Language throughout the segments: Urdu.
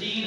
3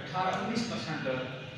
18-19%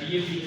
DAP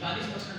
41%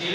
6,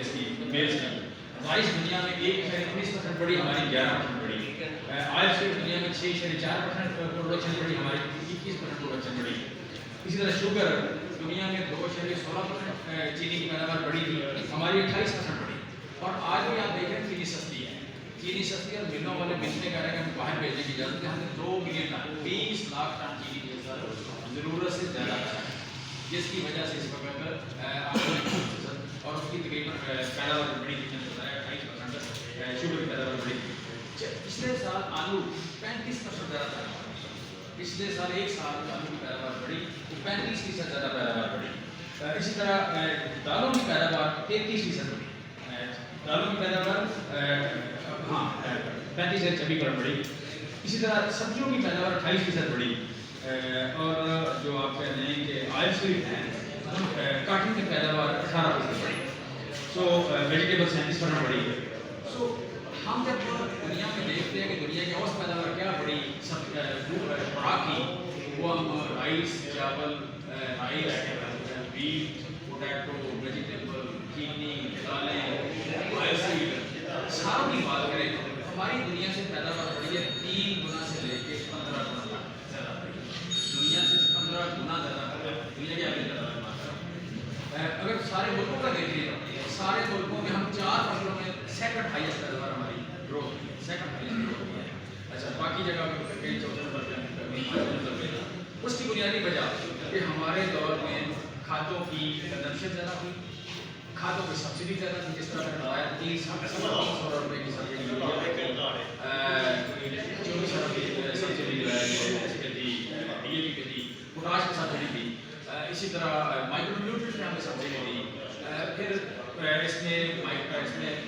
اس کی میلز کی. رائس دنیا میں 1.19% بڑی, ہماری 11% بڑی. آئل سیڈ دنیا میں 6.4% پروڈکشن بڑی, ہماری 21% پروڈکشن بڑی. اسی طرح شوگر دنیا میں 2.16% چینی کی پیداوار بڑی تھی, ہماری 28% بڑی. اور آج بھی آپ دیکھیں چینی سستی ہے, چینی سستی اور ملوں والے ملنے کہہ رہے ہیں کہ ہم باہر بھیجنے کی اجازت ہے. ہم نے 2 ملین ٹن 20 لاکھ ٹن چینی کے ساتھ ضرورت سے زیادہ ہے, جس کی وجہ سے اس وقت اور اس کی تقریباً پیداوار بڑی تھی, میں نے بتایا 28% شوگر کی پیداوار بڑی تھی. پچھلے سال آلو 35% زیادہ پیداوار, پچھلے سال ایک سال میں آلو کی پیداوار بڑی, 35% زیادہ پیداوار بڑی. اسی طرح دالوں کی پیداوار 33% بڑی, دالوں کی پیداوار 35 سے 26% بڑی. اسی طرح سبزیوں کی پیداوار 28% بڑی. اور جو آپ کہتے ہیں کہ آئل سیڈ ہیں, کاٹن کی پیداوار 18% بڑی. سو ویجیٹیبل 37% بڑی. سو ہم جب دنیا میں دیکھتے ہیں کہ دنیا کی اوسط پیداوار کیا بڑی سب خوراک کی, وہ ہم رائس, چاول, رائس, ویٹ, پوٹیٹو, ویجیٹیبل, چینی, دالیں, آئل سیڈ, ساروں کی بات کریں ہماری دنیا سے پیداوار بڑی ہے 3 گنا سے لے کے 15 گنا تک زیادہ بڑی. دنیا سے 15 گنا زیادہ دنیا کی اپنی پیداوار. اگر سارے ملکوں کا دیکھیں, سارے ملکوں میں ہم 4 فصلوں میں سیکنڈ ہائیسٹ پیداوار ہماری گروتھ ہوئی ہے, سیکنڈ ہائیسٹ گروتھ ہوئی ہے. اچھا, باقی جگہ پہ کئی چوتھے نمبر پہ. اس کی بنیادی وجہ کہ ہمارے دور میں کھادوں کی کنزمپشن زیادہ ہوئی, کھادوں کی سبسڈی زیادہ تھی. جس طرح میں بتایا 300 روپے کی سبسڈی, 24 روپے کی سبسڈی جو ہے اس پہ تھی, ڈی اے پی پہ تھی, پوٹاش کی سبسڈی تھی. اسی طرح مائکرو نیوٹرینٹ پہ ہمیں سبسڈی دی. پھر اس میں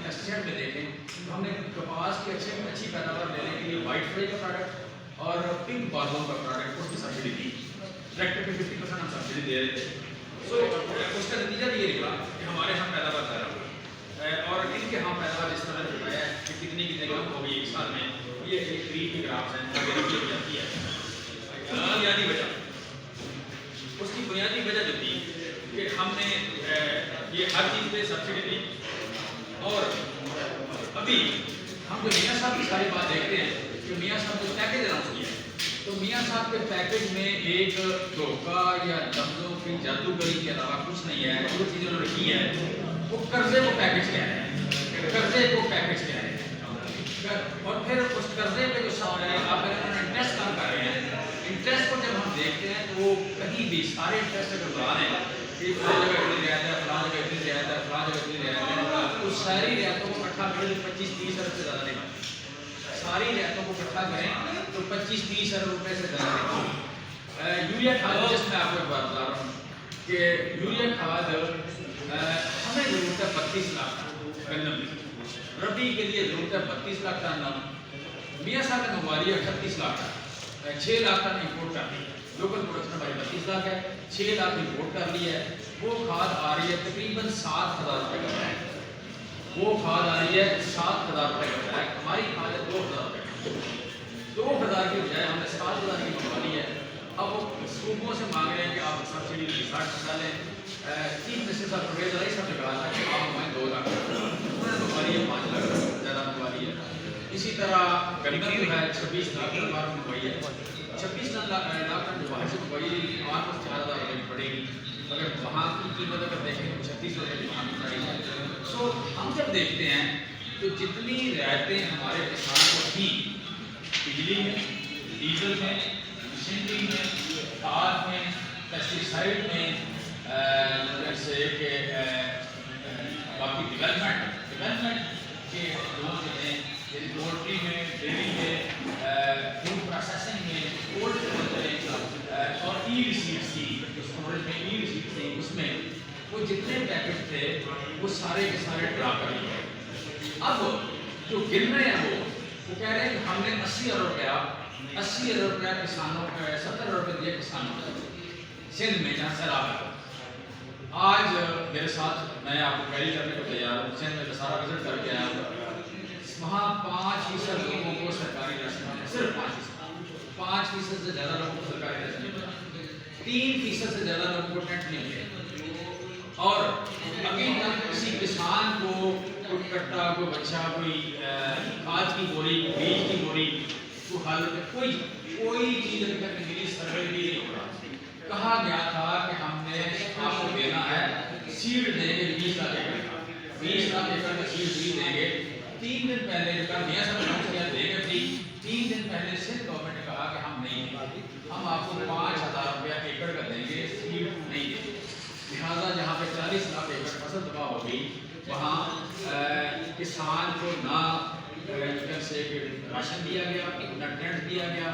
پیسٹیسائڈ میں دیکھیں تو ہم نے کپاس کی اچھی پیداوار لینے کے لیے وائٹ فلائی کا پروڈکٹ اور پنک بادام کا پروڈکٹ, اس کی سبسڈی دی. ٹریکٹر پہ 50% ہم سبسڈی دے رہے تھے. سو اس کا نتیجہ بھی یہ نکلا کہ ہمارے یہاں پیداوار زیادہ ہوئی. اور ان کے ہاں پیداوار جس طرح بتایا ہے کہ کتنی کم ہو گئی ایک سال میں, یہ ایک گریف کے گراف ہیں جاتی ہے. بنیادی وجہ, اس کی بنیادی وجہ جو تھی کہ ہم نے یہ ہر چیز پہ سبسڈی دی. اور ابھی ہم جو میاں صاحب کی ساری بات دیکھتے ہیں کہ میاں صاحب کو پیکیج اناؤنس کیا ہے, تو میاں صاحب کے پیکیج میں ایک دھوکہ یا لفظوں کی جادوگری کے علاوہ کچھ نہیں ہے. جو چیزیں انہوں نے کی ہے وہ قرضے کو پیکیج کہہ رہے ہیں, قرضے کو پیکیج کہہ رہے ہیں. اور پھر اس قرضے پہ جو سوال ہے آپ انٹرسٹ کم کر رہے ہیں. انٹرسٹ کو جب ہم دیکھتے ہیں تو وہ کہیں بھی سارے انٹرسٹ اگر بتا رہے ہیں کہ فلاں جگہ اتنی رعایت ہے, فلاں جگہ اتنی رعایت ہے, فلاں جگہ اتنی رعایت ہے, تو ساری رعایتوں کو اکٹھا کریں 25-30 ارب سے زیادہ نہیں بنتی. ساری رعایتوں کو اکٹھا کریں تو 25-30 ارب روپے سے زیادہ نہیں بنتی. یوریا کھاد, جس میں آپ کو ایک بات بتا رہا ہوں کہ یوریا کھاد ہمیں ضرورت ہے 32 لاکھ ٹن گندم کی, ربی کے لیے ضرورت ہے 32 لاکھ ٹن. میاں صاحب نے منگوا 38 lakh ton, 6 lakh ton import کر لی. لوکل پروڈکشن ہماری 32 لاکھ ہے, 6 لاکھ امپورٹ کر لی ہے. وہ کھاد آ رہی ہے تقریباً 7,000 روپے کا بیگ, وہ کھاد آ رہی ہے 7,000 روپے کا بیگ. ہماری کھاد ہے 2,000 روپے, 2,000 کی بجائے ہم نے 7,000 کی منگوا لی ہے. اب وہ صوبوں سے مانگ رہے ہیں کہ آپ سبسڈی 60 ڈالیں. چیف منسٹر صاحب پرویز علی صاحب نے کہا تھا کہ آپ ہمیں 2 لاکھ, انہوں نے منگوا لی ہے 5 لاکھ زیادہ منگوا لی ہے. اسی طرح گندم جو ہے 26 لاکھ ٹن منگوائی ہے. 26 لاکھ ٹن جو باہر سے منگوائی آپ کو 4,000 روپے کی پڑے گی. اگر وہاں کی قیمت اگر دیکھیں تو 36 روپے کی وہاں کی پڑے گی. سو ہم جب دیکھتے ہیں تو جتنی رعایتیں ہمارے کسان کو تھیں, بجلی میں, ڈیزل میں, مشینری میں, کھاد میں, پیسٹیسائڈ میں, جیسے کہ باقی ڈیولپمنٹ کے لوگ جو ہیں پولٹری میں, ڈیری میں, فوڈ پروسیسنگ میں, کولڈ میں, اور ای ریسیپٹس کی اسٹوریج میں, ای ریسیپٹس تھی, اس میں وہ جتنے پیکٹ تھے وہ سارے کے سارے ڈرا کر لیے. اب جو گن رہے ہیں وہ کہہ رہے ہیں کہ ہم نے 80 ارب روپیہ کسانوں کو, 70 ارب روپے دیے کسانوں کو سندھ میں جہاں سیلاب ہے. آج میرے ساتھ میں آپ کو گائیڈ کرنے کو تیار ہوں, سندھ میں سارا وزٹ کر کے آیا ہوں. وہاں 5% لوگوں کو سرکاری راشن ملا, صرف 5% سے زیادہ لوگوں کو سرکاری راشن ملا, 3% سے زیادہ لوگوں کو ٹینٹ نہیں ملے. اور ابھی تک کسی کسان کٹا کوئی بچہ کوئی کھاد کی بوری بیج کی بوری کوئی حالت کوئی چیز ابھی تک انگلش سروے بھی نہیں ہو رہا. کہا گیا تھا کہ ہم نے آپ کو دینا ہے سیڈ دیں گے 20 لاکھ ایکڑ کا 20 لاکھ ایکڑ کا سیڈ بھی دیں گے. 3 دن پہلے میاں صاحب نے کیا دیں گے فری. 3 دن پہلے سندھ گورنمنٹ نے کہا کہ ہم نہیں دیں گے, ہم آپ کو 5,000 روپیہ ایکڑ کا دیں گے, سیڈ نہیں دیں گے. لہٰذا جہاں پہ 40 لاکھ ایکڑ فصل تباہ ہو گئی وہاں کسان کو نہ سے راشن دیا گیا, نہ ٹینٹ دیا گیا,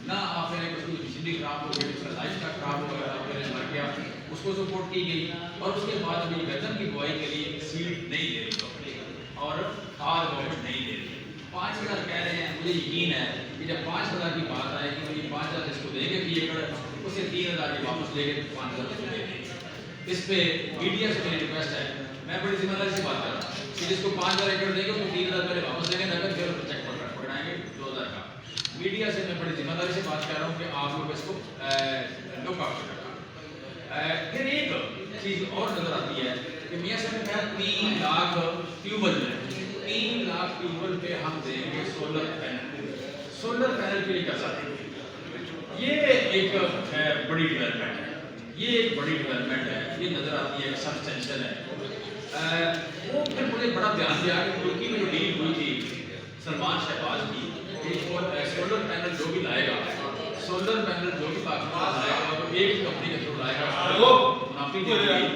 نہ آپ نے اس کی بجلی خراب ہو گئی, اس کا لائف کا خراب ہو گیا, آپ نے مر گیا, اس کو سپورٹ کی گئی. اور اس کے بعد ابھی گندم کی بوائی کے لیے سیڈ نہیں دے رہی اور کھاد گورنمنٹ نہیں دے رہی. 5,000 کہہ رہے ہیں. مجھے یقین ہے کہ جب 5,000 کی بات آئے گی تو یہ 5,000 اس کو دیں گے فی ایکڑ, اسے 3,000 کی واپس لے کے 5,000 اس کو دے دیں گے. اس پہ میڈیا سے میری ریکویسٹ ہے, میں بڑی ذمہ داری سے بات کر رہا ہوں کہ جس کو 5,000 ایکڑ دیں گے اس کو 3,000 پہلے واپس دیں گے, نقد پھر چیک پکڑائیں گے 2,000 کا. میڈیا سے میں بڑی ذمہ داری سے بات کر رہا ہوں کہ آپ لوگ اس کو لوک آؤٹ کرنا. پھر ایک چیز اور نظر آتی ہے کہ میاں صاحب نے کہا 3 لاکھ ٹیوبل میں 3 لاکھ ٹیوبل پہ ہم دیں گے سولر پینل. سولر پینل پہ نہیں کر سکتے. یہ ایک بڑی ڈیولپمنٹ ہے, یہ ایک بڑی ڈیولپمنٹ ہے, یہ نظر آتی ہے کہ سبسٹینشل ہے. وہ پھر مجھے بڑا بیان دیا کہ ترکی میں جو ڈیل ہوئی تھی سلمان شہباز کی, سولر پینل جو بھی لائے گا, سولر پینل جو بھی پاکستان لائے گا تو ایک کمپنی کے تھرو لائے گا, وہ منافی دے دی گئی,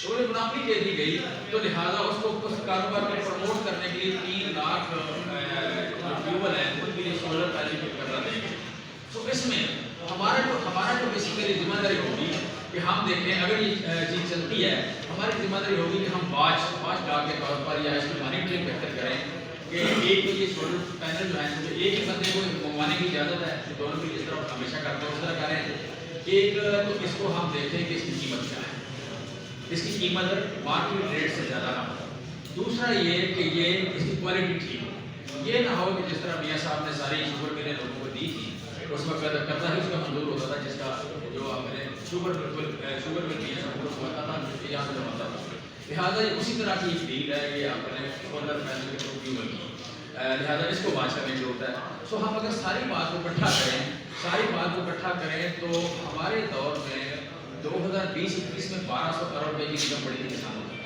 تو وہ منافی دے دی گئی, تو لہٰذا اس کو اس کاروبار کو پروموٹ کرنے کے لیے 3 لاکھ ٹیوبل ہے ان کے لیے سولر پینل کرنا دیں گے. تو اس میں ہمارا جو بیسیکلی ذمہ داری ہوگی کہ ہم دیکھیں اگر یہ چیز چلتی ہے, ہماری ذمہ داری ہوگی کہ ہم واچ ڈاک کے طور پر یا اس کی مانیٹرنگ بہتر کریں کہ ایک تو یہ سولر پینل جو ہے مجھے ایک ہی بندے کو منگوانے کی اجازت ہے کہ دونوں کی جس طرح ہمیشہ کرتے ہیں اس طرح کریں. ایک تو اس کو ہم دیکھیں کہ اس کی قیمت کیا ہے, اس کی قیمت مارکیٹ ریٹ سے زیادہ نہ ہو. دوسرا یہ کہ یہ اس کی کوالٹی ٹھیک ہو, یہ نہ ہو کہ جس طرح میاں صاحب نے ساری شوگر ملیں لوگوں کو دی تھی اس وقت کرتا ہے اس کا منظور ہوتا تھا, جس کا جو آپ نے شوگر مل میاں صاحب کو ہوتا تھا یہاں سے جماتا تھا. لہٰذا اسی طرح کی ایک ڈیل ہے یہ آپ نے سولر پینل کے تھرو کیوں کی, لہٰذا اس کو واچ کرنے کی ضرورت ہے. سو ہم اگر ساری بات کو اکٹھا کریں تو ہمارے دور میں 2020-21 میں 1,200 کروڑ روپے کی انکم بڑھی تھی کسانوں کی,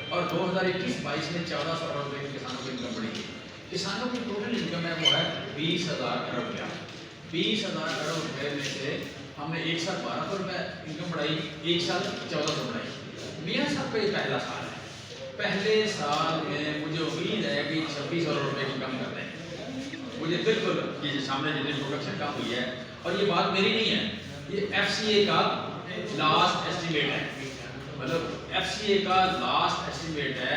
اور 2021-22 میں 1,400 کروڑ روپے کی کسانوں کی انکم بڑھی تھی. کسانوں کی ٹوٹل انکم ہے وہ ہے 20,000 کروڑ روپیہ. 20,000 کروڑ روپے میں سے ہم نے ایک سال 1,200 روپے انکم بڑھائی, ایک سال 1,400 بڑھائی. میاں صاحب کا یہ پہلا سال ہے, پہلے سال میں مجھے امید ہے کہ 2,600 روپے کی کم کر دیں. مجھے بالکل یہ سامنے جتنی پروڈکشن کم ہوئی ہے, اور یہ بات میری نہیں ہے, یہ ایف سی اے کا لاسٹ ایسٹیمیٹ ہے, مطلب ایف سی اے کا لاسٹ ایسٹیمیٹ ہے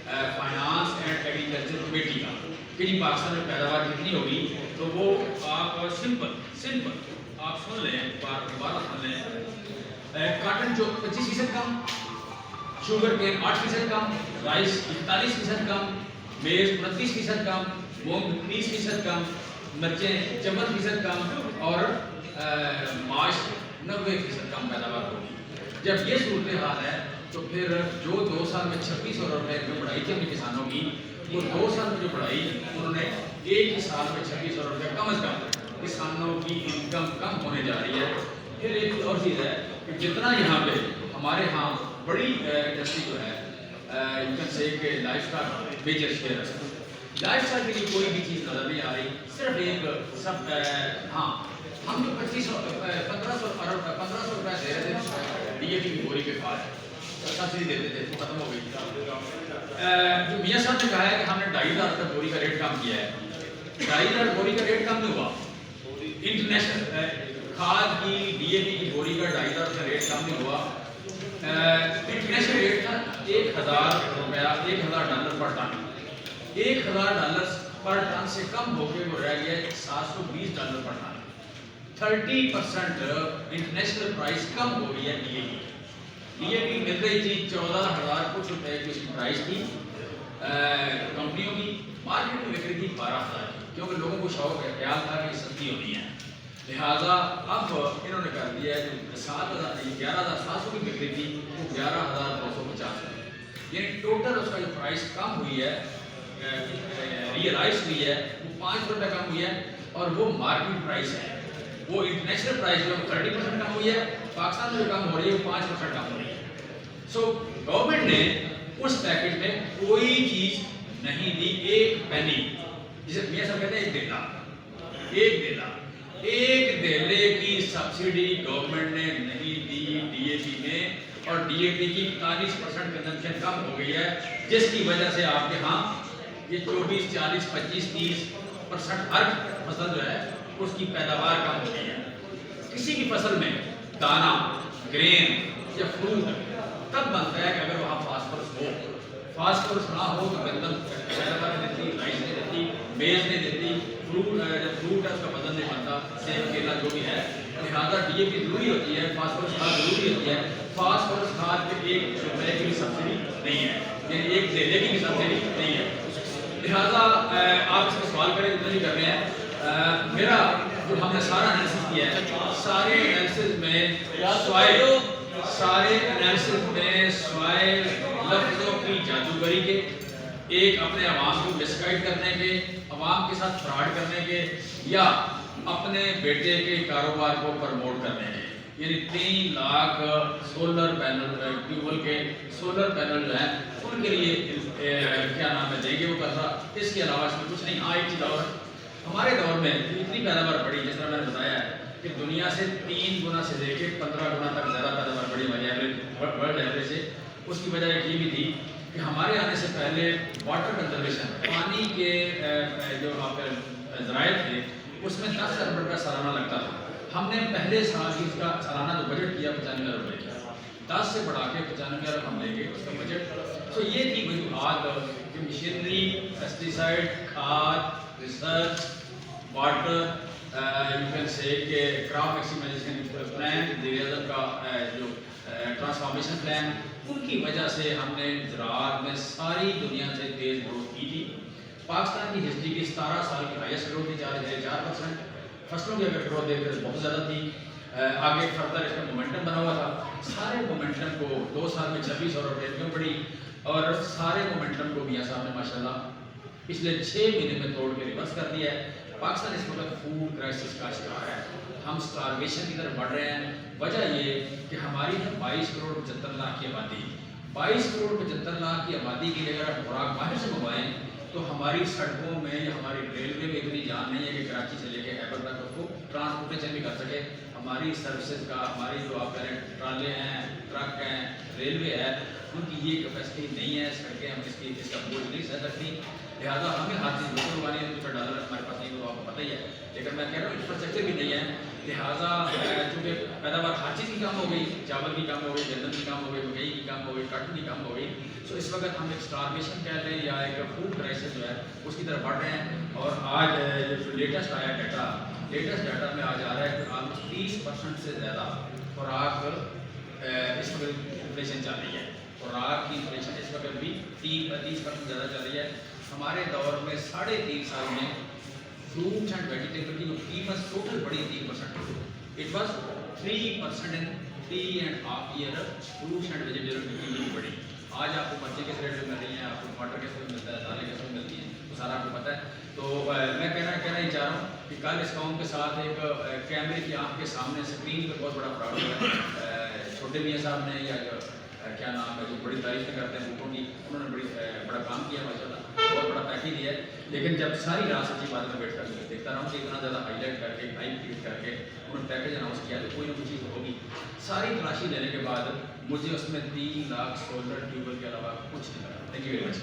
فائنانس اینڈ ایگریکلچر کمیٹی کا کہ جی پاکستان میں پیداوار کتنی ہوگی. تو وہ آپ سمپل آپ سن لیں, دوبارہ سن لیں. کاٹن جو 25% کم, شوگر کین 8% کم, رائس 41% کم, میز 29% کم, مونگ 30% کم, مرچیں 54% کم, اور ماش 90% کم پیداوار ہوگی. جب یہ صورتحال ہے تو پھر جو 2 سال میں 2,600 روپے جو بڑھائی تھی اپنے کسانوں کی, وہ 2 سال میں جو بڑھائی انہوں نے ایک ہی سال میں 2,600 روپے کم از کم کسانوں کی انکم کم ہونے جا رہی ہے. پھر ایک اور چیز ہے کہ جتنا یہاں پہ ہمارے ہاں بڑی انڈسٹری جو ہے یو کین سے کہ لائف اسٹائل میجر شیئر ہے, لائف اسٹائل کے لیے کوئی بھی چیز نظر نہیں آ رہی. صرف ایک سب ہاں ہم جو 1,500 روپے دے رہے تھے ڈی اے پی کی بوری کے پاس سبسڈی دیتے تھے, وہ ختم ہو گئی. جو میاں صاحب نے کہا ہے کہ ہم نے 2,500 کا بوری کا ریٹ کم کیا ہے, 2,500 بوری کا ریٹ کم نہیں ہوا. انٹرنیشنل کھاد کی ڈی اے پی کی بوری کا 2,500 کا ریٹ کم نہیں ہوا. انٹرنیشنل ریٹ تھا $1,000 $1,000 پر ٹن. $1,000 پر ٹن سے کم ہو کے وہ رہ گیا $720 پر ٹن. 30% انٹرنیشنل پرائس کم ہو گئی ہے D A P. D A پی مل رہی تھی 14,000 کچھ روپے کی اس کی پرائس تھی کمپنیوں کی, مارکیٹ میں بک رہی تھی 12,000 کی, کیونکہ لوگوں کو شوق ہے, خیال تھا کہ سستی ہونی ہے. لہٰذا اب انہوں نے کر دیا ہے جو 11,700 کی بک رہی تھی وہ 11,250 ہے. یعنی ٹوٹل اس کا جو پرائس کم ہوئی ہے ریئلائز ہوئی ہے وہ 5 روپے کم ہوئی ہے، اور وہ مارکیٹ پرائس ہے، وہ انٹرنیشنل پرائس جو 30% کم ہوئی ہے، پاکستان میں جو کم ہو رہی ہے وہ 5% کم ہو رہی ہے۔ سو گورنمنٹ نے اس پیکج میں کوئی چیز نہیں دی، ایک پینی، جسے میاں صاحب کہتے ہیں ایک دہلے کی سبسڈی گورنمنٹ نے نہیں دی ڈی اے پی میں، اور ڈی اے پی کی 41% کنزمپشن کم ہو گئی ہے، جس کی وجہ سے آپ کے ہاں یہ 24, 40, 25, 30% ہر فصل جو ہے اس کی پیداوار کم ہو گئی ہے۔ کسی بھی فصل میں دانا، گرین یا فروٹ تب بنتا ہے کہ اگر وہاں فاسفورس ہو، فاسفورس نہ ہو تو گندم پیداوار نہیں دیتی، رائس نہیں دیتی، میز نہیں دیتی، فروٹ ہے اس کا وزن نہیں بنتا، سیب کیلا جو بھی ہے، لہٰذا ڈی اے پی ضروری ہوتی ہے، فاسفورس کھاد ضروری ہوتی ہے۔ فاسفورس کھاد پہ 1 روپے کی بھی سبسڈی نہیں ہے، یعنی ایک دہلے کی بھی سبسڈی نہیں ہے، لہٰذا آپ اس میں سوال کریں اتنا ہی کر رہے ہیں۔ میرا جو ہم نے سارا انالیسس کیا ہے، سارے انالیسس میں سوائے لفظوں کی جادوگری کے، ایک اپنے عوام کو مس گائیڈ کرنے کے، عوام کے ساتھ فراڈ کرنے کے، یا اپنے بیٹے کے کاروبار کو پروموٹ کرنے کے، یعنی 3 لاکھ سولر پینل ٹیوبل کے سولر پینل جو ہیں ان کے لیے کیا نام ہے دیں گے وہ کرتا، اس کے علاوہ اس میں کچھ نہیں۔ ہاں ایک چیز اور، ہمارے دور میں اتنی پیداوار بڑھی، جس طرح میں نے بتایا ہے کہ دنیا سے 3 گنا سے لے کے 15 گنا تک زیادہ پیداوار بڑھی ہماری ایوریج ورلڈ ایوریج سے۔ اس کی وجہ یہ بھی تھی کہ ہمارے آنے سے پہلے واٹر کنزرویشن، پانی کے جو آپ کے ذرائع تھے اس میں 10 ارب روپے سالانہ لگتا تھا۔ ہم نے پہلے سال ہی اس کا سالانہ جو بجٹ کیا 95 ارب روپے کیا، 10 سے بڑھا کے 95 ارب ہم لیں گے اس کا بجٹ۔ تو یہ تھی وجوہات کہ مشینری، پیسٹیسائڈ، کھاد، research, water, you can say کہ کراپ میکسیمائزیشن پلان، وزیر اعظم کا جو ٹرانسفارمیشن پلان، ان کی وجہ سے ہم نے زراعت میں ساری دنیا سے تیز گروتھ کی تھی۔ پاکستان کی ہسٹری کی 17 سال کی ہائیسٹ گروتھ تھی، 4.4%۔ فصلوں کی اگر گروتھ دیکھتے تو بہت زیادہ تھی۔ آگے فردر اس کا مومنٹم بنا ہوا تھا، سارے مومنٹم کو 2 سال میں 26 ارب ریونیو بڑھی، اور سارے مومنٹم کو میاں صاحب نے ماشاءاللہ پچھلے 6 مہینے میں توڑ کے ریورس کر دیا ہے۔ پاکستان اس وقت فوڈ کرائسس کا شکار ہے، ہم سٹارویشن کی طرف بڑھ رہے ہیں۔ وجہ یہ کہ ہماری 22 کروڑ 75 لاکھ کی آبادی، 22 کروڑ 75 لاکھ کی آبادی کی اگر آپ خوراک باہر سے منگوائیں تو ہماری سڑکوں میں یا ہماری ریلوے میں اتنی جان نہیں ہے کہ کراچی سے لے کے خیبر تک اس کو ٹرانسپورٹیشن بھی کر سکے۔ ہماری سروسز کا، ہماری جو آپ کہیں ٹرالے ہیں، ٹرک ہیں، ریلوے ہے، ان کی یہ کیپیسٹی نہیں ہے، سڑکیں ہم اس کا بوجھ نہیں سہ سکتی، لہٰذا ہمیں ہر چیز بالکل لگانی ہے۔ $2 ہمارے پاس نہیں، تو آپ کو پتہ ہی ہے، لیکن میں کہہ رہا ہوں انفراسٹرکچر بھی نہیں ہے، لہٰذا چونکہ پیداوار ہر چیز کی کم ہو گئی، چاول کی کم ہو گئی، گندم کی کم ہو گئی، مکئی کی کم ہو گئی، کاٹن کی کم ہو گئی، سو اس وقت ہم ایک اسٹارویشن کہہ لیں یا ایک فوڈ کرائسس جو ہے اس کی طرف بڑھ رہے ہیں۔ اور آج جو لیٹسٹ آیا لیٹسٹ ڈیٹا میں آج آ رہا ہے کہ آلموسٹ 30% سے زیادہ خوراک اس وقت انفلیشن چل رہی ہے، خوراک کی انفلیشن اس وقت بھی 30% زیادہ چل رہی ہے۔ ہمارے دور میں 3.5 سال میں فروٹس اینڈ ویجیٹیبل کی جو قیمت ٹوٹل بڑی 3%، it was 3% in 3.5 year, fruits and vegetable کی قیمت بڑی۔ آج آپ کو مرچی کس ریٹ میں مل رہی ہیں، آپ کو ٹماٹر کس ریٹ ملتا ہے، دالیں کس ریٹ ملتی ہیں، وہ سارا آپ کو پتہ ہے۔ تو میں کہنا ہی چاہ رہا ہوں کہ کل اس قوم کے ساتھ ایک کیمرے کی آنکھ کے سامنے اسکرین پہ بہت بڑا فراڈ ہوا ہے۔ چھوٹے میاں صاحب نے یا کیا نام ہے جو بڑی تعریفیں کرتے ہیں بوٹوں کی، انہوں نے بڑا کام کیا ماشاءاللہ، بہت بڑا پیکیج دیا ہے، لیکن جب ساری رات سچی بات میں بیٹھ کر دیکھتا رہا ہوں کہ اتنا زیادہ ہائی لائٹ کر کے، ہائی کلک کر کے انہوں نے پیکیج اناؤنس کیا تو کوئی نہ کوئی چیز ہوگی۔ ساری تلاشی لینے کے بعد مجھے اس میں 3 لاکھ سولر ٹیوبل کے علاوہ کچھ نہیں لگا۔ Thank you very much.